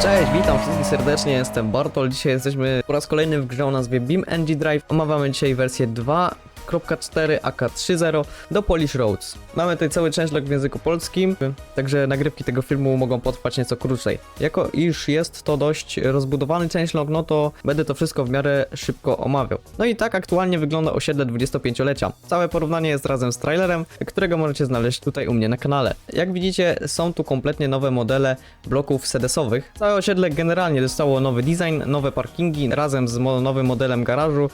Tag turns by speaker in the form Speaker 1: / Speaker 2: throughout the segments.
Speaker 1: Cześć, witam wszystkich serdecznie, jestem Bartol. Dzisiaj jesteśmy po raz kolejny w grze o nazwie BeamNG Drive. Omawiamy dzisiaj wersję 2.4 AK 3.0 do Polish Roads. Mamy tutaj cały changelog w języku polskim, także nagrywki tego filmu mogą potrwać nieco krócej. Jako iż jest to dość rozbudowany changelog, no to będę to wszystko w miarę szybko omawiał. No i tak aktualnie wygląda osiedle 25-lecia. Całe porównanie jest razem z trailerem, którego możecie znaleźć tutaj u mnie na kanale. Jak widzicie, są tu kompletnie nowe modele bloków sedesowych. Całe osiedle generalnie dostało nowy design, nowe parkingi, razem z nowym modelem garażu.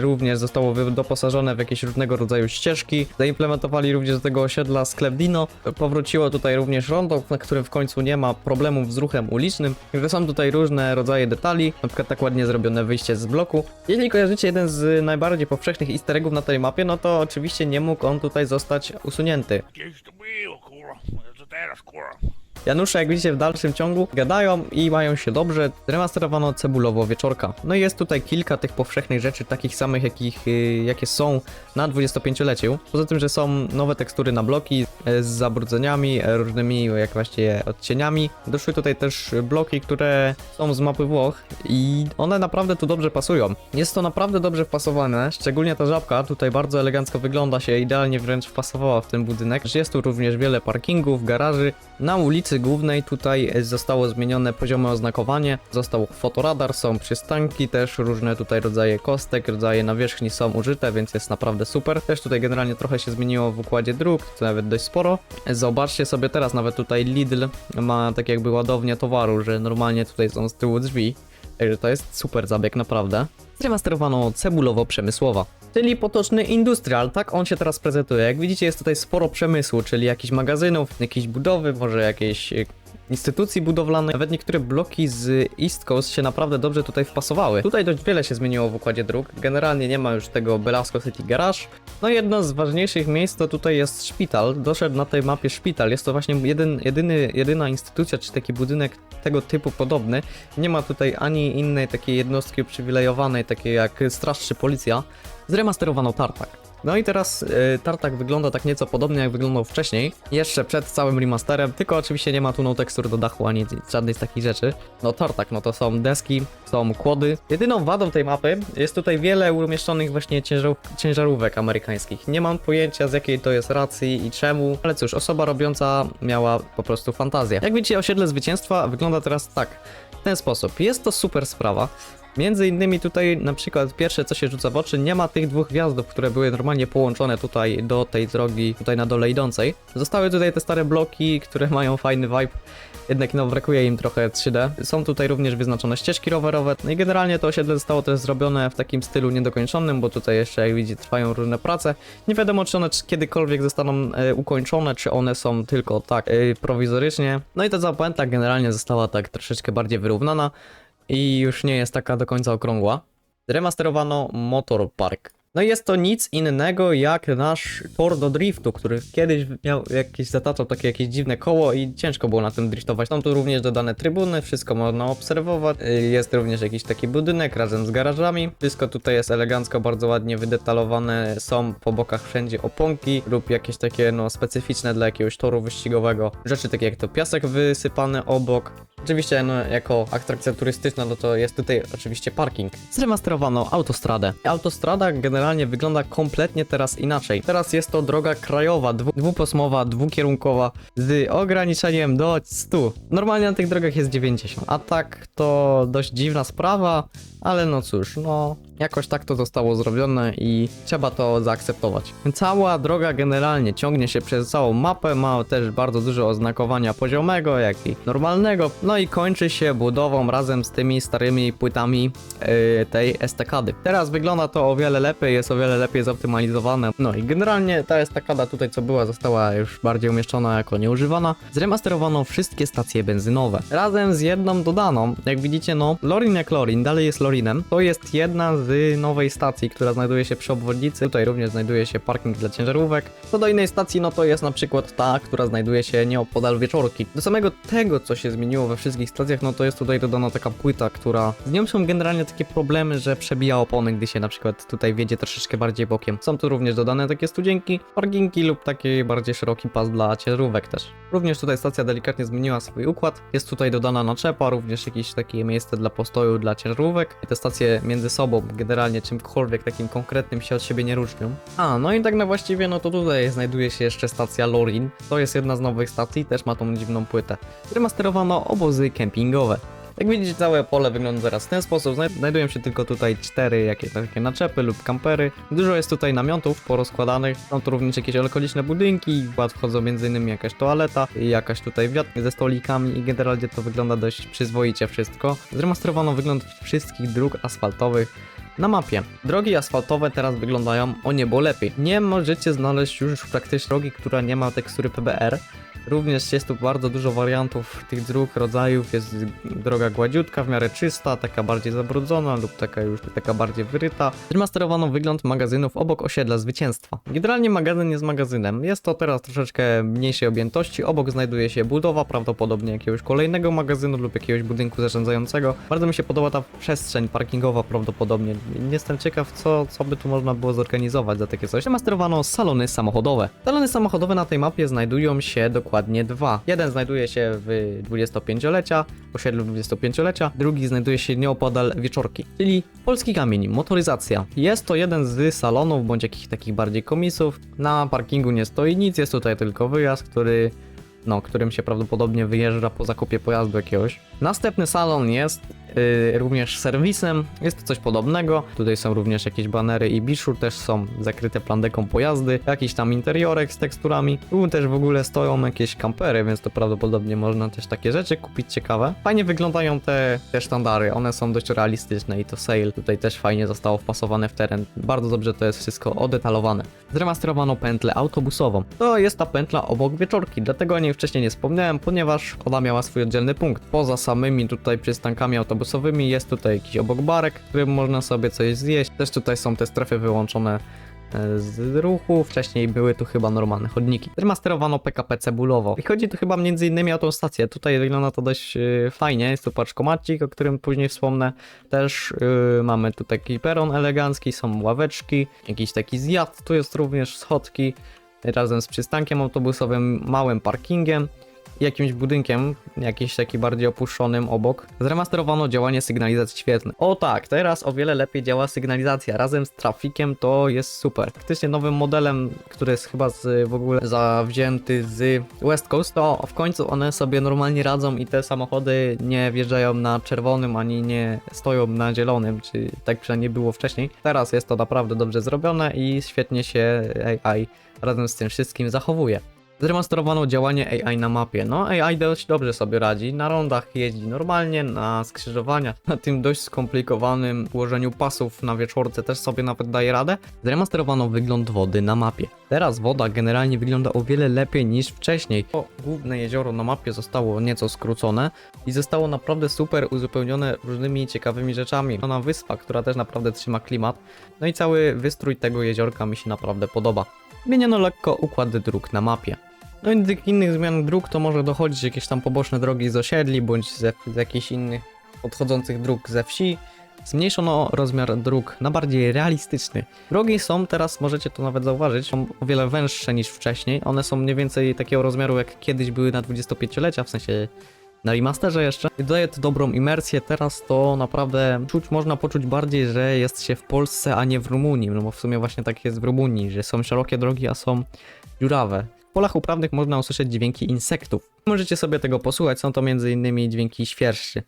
Speaker 1: Również zostało doposażone w jakieś różnego rodzaju ścieżki. Zaimplementowali również do tego osiedla sklep Dino. Powróciło tutaj również rondo, na którym w końcu nie ma problemów z ruchem ulicznym. Także są tutaj różne rodzaje detali, na przykład tak ładnie zrobione wyjście z bloku. Jeśli kojarzycie jeden z najbardziej powszechnych easter eggów na tej mapie, no to oczywiście nie mógł on tutaj zostać usunięty.
Speaker 2: Gdzieś to było, kurwa. Co teraz, kurwa?
Speaker 1: Janusze, jak widzicie, w dalszym ciągu gadają i mają się dobrze. Remasterowano cebulowo wieczorka. No i jest tutaj kilka tych powszechnych rzeczy, takich samych jakie są na 25-leciu. Poza tym, że są nowe tekstury na bloki z zabrudzeniami, różnymi jak właśnie odcieniami. Doszły tutaj też bloki, które są z mapy Włoch i one naprawdę tu dobrze pasują. Jest to naprawdę dobrze wpasowane, szczególnie ta żabka tutaj bardzo elegancko wygląda, się idealnie wręcz wpasowała w ten budynek. Jest tu również wiele parkingów, garaży. Na ulicy głównej tutaj zostało zmienione poziome oznakowanie, został fotoradar, są przystanki, też różne tutaj rodzaje kostek, rodzaje nawierzchni są użyte, więc jest naprawdę super. Też tutaj generalnie trochę się zmieniło w układzie dróg, to nawet dość sporo. Zobaczcie sobie teraz, nawet tutaj Lidl ma tak jakby ładownię towaru, że normalnie tutaj są z tyłu drzwi, także to jest super zabieg naprawdę. Zremasterowano cebulowo-przemysłowa, czyli potoczny industrial, tak on się teraz prezentuje. Jak widzicie, jest tutaj sporo przemysłu, czyli jakichś magazynów, jakiejś budowy, może jakiejś instytucji budowlanej. Nawet niektóre bloki z East Coast się naprawdę dobrze tutaj wpasowały. Tutaj dość wiele się zmieniło w układzie dróg. Generalnie nie ma już tego Belasco City Garage. No i jedno z ważniejszych miejsc to tutaj jest szpital. Doszedł na tej mapie szpital. Jest to właśnie jedyna instytucja, czy taki budynek tego typu podobny. Nie ma tutaj ani innej takiej jednostki uprzywilejowanej, takiej jak straż czy policja. Zremasterowano tartak. No i teraz tartak wygląda tak nieco podobnie jak wyglądał wcześniej, jeszcze przed całym remasterem, tylko oczywiście nie ma tu no tekstur do dachu ani żadnej z takich rzeczy. No tartak, no to są deski, są kłody. Jedyną wadą tej mapy jest tutaj wiele umieszczonych właśnie ciężarówek amerykańskich. Nie mam pojęcia z jakiej to jest racji i czemu, ale cóż, osoba robiąca miała po prostu fantazję. Jak widzicie, osiedle zwycięstwa wygląda teraz tak, w ten sposób. Jest to super sprawa. Między innymi tutaj na przykład pierwsze co się rzuca w oczy, nie ma tych dwóch wjazdów, które były normalnie połączone tutaj do tej drogi, tutaj na dole idącej. Zostały tutaj te stare bloki, które mają fajny vibe, jednak no brakuje im trochę 3D. Są tutaj również wyznaczone ścieżki rowerowe, no i generalnie to osiedle zostało też zrobione w takim stylu niedokończonym, bo tutaj jeszcze jak widzicie trwają różne prace. Nie wiadomo czy one kiedykolwiek zostaną ukończone, czy one są tylko tak prowizorycznie. No i ta cała puenta generalnie została tak troszeczkę bardziej wyrównana i już nie jest taka do końca okrągła. Zremasterowano Motor Park. No i jest to nic innego jak nasz tor do driftu, który kiedyś miał zataczał takie jakieś dziwne koło i ciężko było na tym driftować. Są tu również dodane trybuny, wszystko można obserwować. Jest również jakiś taki budynek razem z garażami. Wszystko tutaj jest elegancko, bardzo ładnie wydetalowane. Są po bokach wszędzie oponki lub jakieś takie no specyficzne dla jakiegoś toru wyścigowego. Rzeczy takie jak to piasek wysypany obok. Oczywiście no, jako atrakcja turystyczna no to jest tutaj oczywiście parking. Zremasterowano autostradę. Autostrada generalnie wygląda kompletnie teraz inaczej. Teraz jest to droga krajowa, dwupasmowa, dwukierunkowa z ograniczeniem do 100. Normalnie na tych drogach jest 90. A tak to dość dziwna sprawa, ale no cóż, no jakoś tak to zostało zrobione i trzeba to zaakceptować. Cała droga generalnie ciągnie się przez całą mapę, ma też bardzo dużo oznakowania poziomego, jak i normalnego, no i kończy się budową razem z tymi starymi płytami tej estakady. Teraz wygląda to o wiele lepiej, jest o wiele lepiej zoptymalizowane, no i generalnie ta estakada tutaj co była, została już bardziej umieszczona jako nieużywana. Zremasterowano wszystkie stacje benzynowe, razem z jedną dodaną, jak widzicie no Lorin jak Lorin, dalej jest Lorinem, to jest jedna z z nowej stacji, która znajduje się przy obwodnicy. Tutaj również znajduje się parking dla ciężarówek. Co do innej stacji, no to jest na przykład ta, która znajduje się nieopodal Wieczorki. Do samego tego, co się zmieniło we wszystkich stacjach, no to jest tutaj dodana taka płyta, która... Z nią są generalnie takie problemy, że przebija opony, gdy się na przykład tutaj wiedzie troszeczkę bardziej bokiem. Są tu również dodane takie studzienki, parkingi lub taki bardziej szeroki pas dla ciężarówek też. Również tutaj stacja delikatnie zmieniła swój układ. Jest tutaj dodana naczepa, również jakieś takie miejsce dla postoju dla ciężarówek. I te stacje między sobą generalnie czymkolwiek takim konkretnym się od siebie nie różnią. No i tak na właściwie, no to tutaj znajduje się jeszcze stacja Lorin. To jest jedna z nowych stacji, też ma tą dziwną płytę. Remasterowano obozy kempingowe. Jak widzicie, całe pole wygląda teraz w ten sposób. Znajdują się tylko tutaj 4 jakieś takie naczepy lub kampery. Dużo jest tutaj namiotów porozkładanych. Są tu również jakieś okoliczne budynki. W skład wchodzą m.in. jakaś toaleta i jakaś tutaj wiatr ze stolikami i generalnie to wygląda dość przyzwoicie wszystko. Zremasterowano wygląd wszystkich dróg asfaltowych na mapie. Drogi asfaltowe teraz wyglądają o niebo lepiej. Nie możecie znaleźć już praktycznie drogi, która nie ma tekstury PBR. Również jest tu bardzo dużo wariantów tych dróg, rodzajów. Jest droga gładziutka, w miarę czysta, taka bardziej zabrudzona lub taka bardziej wyryta. Zremasterowano wygląd magazynów obok osiedla Zwycięstwa. Generalnie magazyn jest magazynem. Jest to teraz troszeczkę mniejszej objętości. Obok znajduje się budowa prawdopodobnie jakiegoś kolejnego magazynu lub jakiegoś budynku zarządzającego. Bardzo mi się podoba ta przestrzeń parkingowa prawdopodobnie. Jestem ciekaw, co by tu można było zorganizować za takie coś. Zremasterowano salony samochodowe. Salony samochodowe na tej mapie znajdują się dokładnie 2. Jeden znajduje się w 25-lecia, osiedlu 25-lecia, drugi znajduje się nieopodal Wieczorki, czyli polski kamień, motoryzacja. Jest to jeden z salonów, bądź jakichś takich bardziej komisów. Na parkingu nie stoi nic, jest tutaj tylko wyjazd, którym się prawdopodobnie wyjeżdża po zakupie pojazdu jakiegoś. Następny salon jest również serwisem, jest to coś podobnego. Tutaj są również jakieś banery i biszur, też są zakryte plandeką pojazdy, jakiś tam interiorek z teksturami. Tu też w ogóle stoją jakieś kampery, więc to prawdopodobnie można też takie rzeczy kupić ciekawe. Fajnie wyglądają te sztandary, one są dość realistyczne i to sail tutaj też fajnie zostało wpasowane w teren. Bardzo dobrze to jest wszystko odetalowane. Zremasterowano pętlę autobusową. To jest ta pętla obok Wieczorki, dlatego o niej wcześniej nie wspomniałem, ponieważ ona miała swój oddzielny punkt. Poza samymi tutaj przystankami autobusowymi jest tutaj jakiś obok barek, w którym można sobie coś zjeść. Też tutaj są te strefy wyłączone z ruchu. Wcześniej były tu chyba normalne chodniki. Zremasterowano PKP cebulowo. I chodzi tu chyba m.in. o tą stację. Tutaj wygląda to dość fajnie. Jest tu paczkomacik, o którym później wspomnę. Też mamy tu taki peron elegancki, są ławeczki, jakiś taki zjazd. Tu jest również schodki razem z przystankiem autobusowym, małym parkingiem i jakimś budynkiem, jakiś taki bardziej opuszczonym obok. Zremasterowano działanie sygnalizacji świetlnej. O tak, teraz o wiele lepiej działa sygnalizacja. Razem z trafikiem to jest super. Faktycznie nowym modelem, który jest chyba w ogóle zawzięty z West Coast, to w końcu one sobie normalnie radzą i te samochody nie wjeżdżają na czerwonym, ani nie stoją na zielonym, czy tak przynajmniej było wcześniej. Teraz jest to naprawdę dobrze zrobione i świetnie się AI razem z tym wszystkim zachowuje. Zremasterowano działanie AI na mapie. No AI dość dobrze sobie radzi, na rondach jeździ normalnie, na skrzyżowaniach, na tym dość skomplikowanym ułożeniu pasów na Wieczorce też sobie nawet daje radę. Zremasterowano wygląd wody na mapie. Teraz woda generalnie wygląda o wiele lepiej niż wcześniej. To główne jezioro na mapie zostało nieco skrócone i zostało naprawdę super uzupełnione różnymi ciekawymi rzeczami. Ona wyspa, która też naprawdę trzyma klimat. No i cały wystrój tego jeziorka mi się naprawdę podoba. Zmieniono lekko układ dróg na mapie. No i tych innych zmian dróg to może dochodzić jakieś tam poboczne drogi z osiedli, bądź z jakichś innych odchodzących dróg ze wsi. Zmniejszono rozmiar dróg na bardziej realistyczny. Drogi są teraz, możecie to nawet zauważyć, są o wiele węższe niż wcześniej. One są mniej więcej takiego rozmiaru, jak kiedyś były na 25-lecia, w sensie na remasterze jeszcze. I daje to dobrą imersję, teraz to naprawdę można poczuć bardziej, że jest się w Polsce, a nie w Rumunii. No bo w sumie właśnie tak jest w Rumunii, że są szerokie drogi, a są dziurawe. W polach uprawnych można usłyszeć dźwięki insektów. Możecie sobie tego posłuchać, są to m.in. dźwięki świerszczy.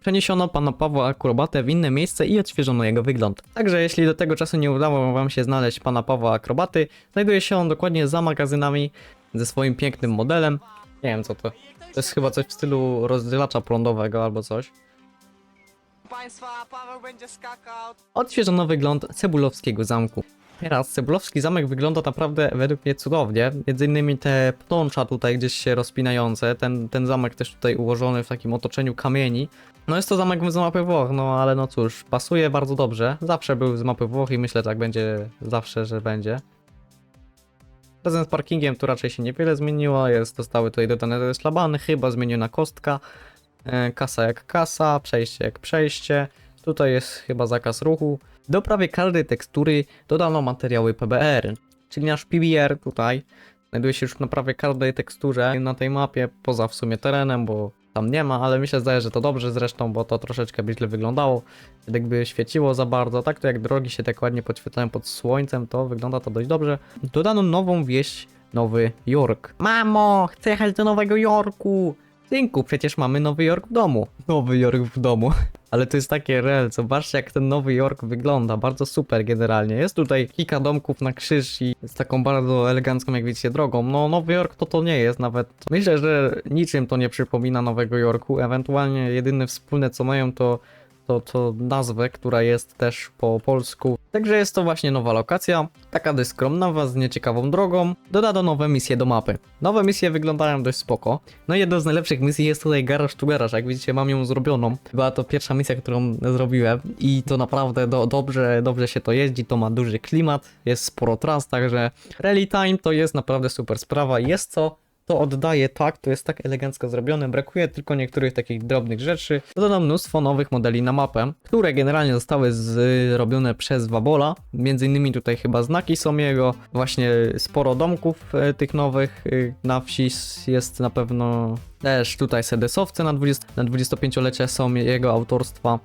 Speaker 1: Przeniesiono pana Pawła Akrobatę w inne miejsce i odświeżono jego wygląd. Także jeśli do tego czasu nie udało wam się znaleźć pana Pawła Akrobaty, znajduje się on dokładnie za magazynami ze swoim pięknym modelem. Nie wiem co to. To jest chyba coś w stylu rozdzielacza prądowego albo coś.
Speaker 3: Państwa, Paweł będzie skakał.
Speaker 1: Odświeżono wygląd cebulowskiego zamku. Teraz Cebulowski zamek wygląda naprawdę według mnie cudownie. Między innymi te pnącza tutaj gdzieś się rozpinające, ten zamek też tutaj ułożony w takim otoczeniu kamieni. No jest to zamek z mapy Włoch, no ale no cóż, pasuje bardzo dobrze. Zawsze był z mapy Włoch i myślę, tak będzie zawsze, że będzie. Razem z parkingiem tu raczej się niewiele zmieniło, zostały tutaj dodane te szlabany, chyba zmieniona kostka, kasa jak kasa, przejście jak przejście, tutaj jest chyba zakaz ruchu. Do prawie każdej tekstury dodano materiały PBR, czyli nasz PBR tutaj znajduje się już na prawie każdej teksturze na tej mapie, poza w sumie terenem, bo tam nie ma, ale mi się zdaje, że to dobrze zresztą, bo to troszeczkę by źle wyglądało, jakby świeciło za bardzo, tak to jak drogi się tak ładnie podświetlają pod słońcem, to wygląda to dość dobrze. Dodano nową wieś, Nowy Jork. Mamo, chcę jechać do Nowego Jorku! Synku, przecież mamy Nowy Jork w domu. Nowy Jork w domu. Ale to jest takie real, zobaczcie jak ten Nowy Jork wygląda, bardzo super generalnie. Jest tutaj kilka domków na krzyż i z taką bardzo elegancką, jak widzicie, drogą. No Nowy Jork to nie jest nawet, myślę, że niczym to nie przypomina Nowego Jorku, ewentualnie jedyne wspólne co mają to nazwę, która jest też po polsku. Także jest to właśnie nowa lokacja, taka dość skromna, z nieciekawą drogą. Dodano nowe misje do mapy. Nowe misje wyglądają dość spoko. No i jedną z najlepszych misji jest tutaj garaż tu garaż, jak widzicie mam ją zrobioną. Była to pierwsza misja, którą zrobiłem i to naprawdę dobrze się to jeździ, to ma duży klimat, jest sporo tras, także rally time to jest naprawdę super sprawa. Jest to oddaje tak, to jest tak elegancko zrobione, brakuje tylko niektórych takich drobnych rzeczy. Dodano mnóstwo nowych modeli na mapę, które generalnie zostały zrobione przez Wabola, między innymi tutaj chyba znaki są jego, właśnie sporo domków tych nowych na wsi jest na pewno też tutaj sedesowce na 25-lecie są jego autorstwa.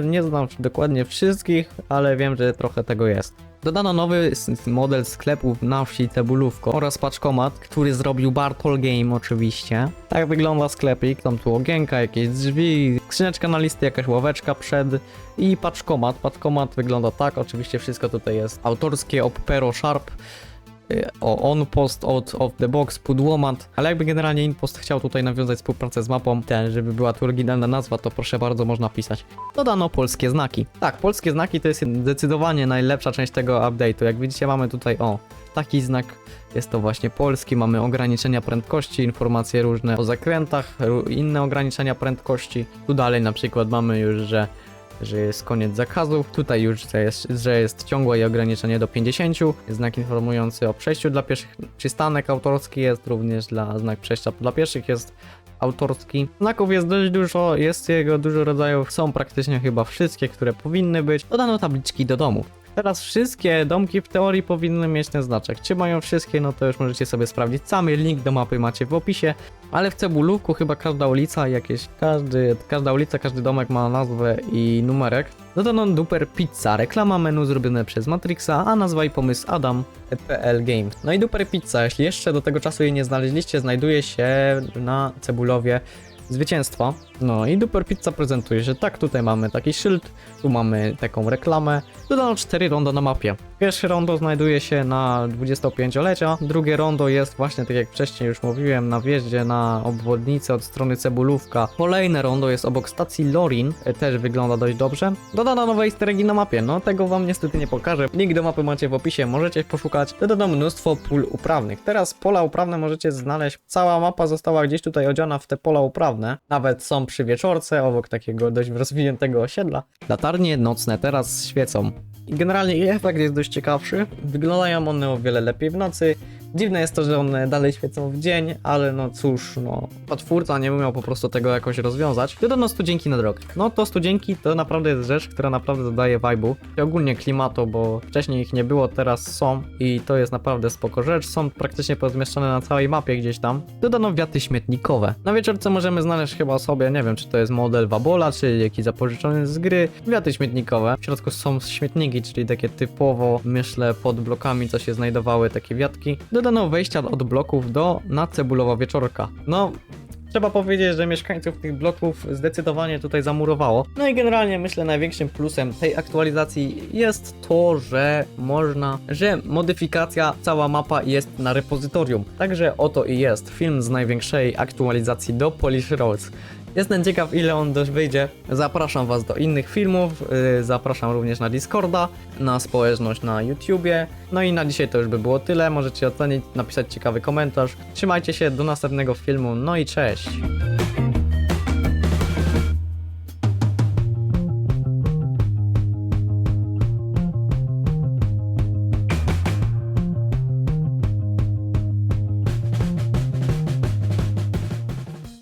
Speaker 1: Nie znam dokładnie wszystkich, ale wiem, że trochę tego jest. Dodano nowy model sklepów na wsi Cebulówko oraz paczkomat, który zrobił Bartol Game oczywiście. Tak wygląda sklepik, tam tu ogienka, jakieś drzwi, skrzyneczka na listy, jakaś ławeczka przed i paczkomat. Paczkomat wygląda tak, oczywiście wszystko tutaj jest autorskie, Opero Sharp. On Post out of the box, Pudłomat, ale jakby generalnie Inpost chciał tutaj nawiązać współpracę z mapą, żeby była tu oryginalna nazwa, to proszę bardzo można pisać. Dodano polskie znaki. Tak, polskie znaki to jest zdecydowanie najlepsza część tego update'u. Jak widzicie mamy tutaj, taki znak, jest to właśnie polski, mamy ograniczenia prędkości, informacje różne o zakrętach, inne ograniczenia prędkości. Tu dalej na przykład mamy już, że jest koniec zakazów. Tutaj już że jest ciągłe i ograniczenie do 50. Znak informujący o przejściu dla pieszych. Przystanek autorski jest również znak przejścia dla pieszych jest autorski. Znaków jest dość dużo, jest jego dużo rodzajów. Są praktycznie chyba wszystkie, które powinny być. Dodano tabliczki do domów. Teraz wszystkie domki w teorii powinny mieć ten znaczek. Czy mają wszystkie, no to już możecie sobie sprawdzić sami. Link do mapy macie w opisie. Ale w Cebulówku chyba każda ulica, każda ulica, każdy domek ma nazwę i numerek. Dodano Duper Pizza, reklama menu zrobione przez Matrixa, a nazwa i pomysł Adam.pl Game. No i Duper Pizza, jeśli jeszcze do tego czasu jej nie znaleźliście, znajduje się na Cebulowie Zwycięstwa. No i Duper Pizza prezentuje się tak, tutaj mamy taki szyld, tu mamy taką reklamę. Dodano 4 rondo na mapie. Pierwsze rondo znajduje się na 25-lecia, drugie rondo jest właśnie, tak jak wcześniej już mówiłem, na wjeździe na obwodnicę od strony Cebulówka. Kolejne rondo jest obok stacji Lorin, też wygląda dość dobrze. Dodano nowe easter eggi na mapie, no tego wam niestety nie pokażę. Link do mapy macie w opisie, możecie poszukać. Dodano mnóstwo pól uprawnych. Teraz pola uprawne możecie znaleźć. Cała mapa została gdzieś tutaj odziana w te pola uprawne. Nawet są przy wieczorce, obok takiego dość rozwiniętego osiedla. Latarnie nocne teraz świecą. I generalnie efekt jest dość ciekawszy. Wyglądają one o wiele lepiej w nocy. Dziwne jest to, że one dalej świecą w dzień, ale no cóż, twórca nie umiał po prostu tego jakoś rozwiązać. Dodano studzienki na drogę. No to studzienki to naprawdę jest rzecz, która naprawdę dodaje vibe'u. I ogólnie klimatu, bo wcześniej ich nie było, teraz są i to jest naprawdę spoko rzecz. Są praktycznie pozmieszczone na całej mapie gdzieś tam. Dodano wiaty śmietnikowe. Na wieczorce możemy znaleźć chyba sobie, nie wiem czy to jest model Wabola, czy jakiś zapożyczony z gry. Wiaty śmietnikowe. W środku są śmietniki, czyli takie typowo, myślę, pod blokami co się znajdowały takie wiatki. Dodano wejścia od bloków na Cebulowa Wieczorka. No, trzeba powiedzieć, że mieszkańców tych bloków zdecydowanie tutaj zamurowało. No i generalnie myślę największym plusem tej aktualizacji jest to, że modyfikacja, cała mapa jest na repozytorium. Także oto i jest film z największej aktualizacji do Polish Roads. Jestem ciekaw, ile on też wyjdzie. Zapraszam was do innych filmów, zapraszam również na Discorda, na społeczność na YouTubie. No i na dzisiaj to już by było tyle. Możecie ocenić, napisać ciekawy komentarz. Trzymajcie się, do następnego filmu, no i cześć!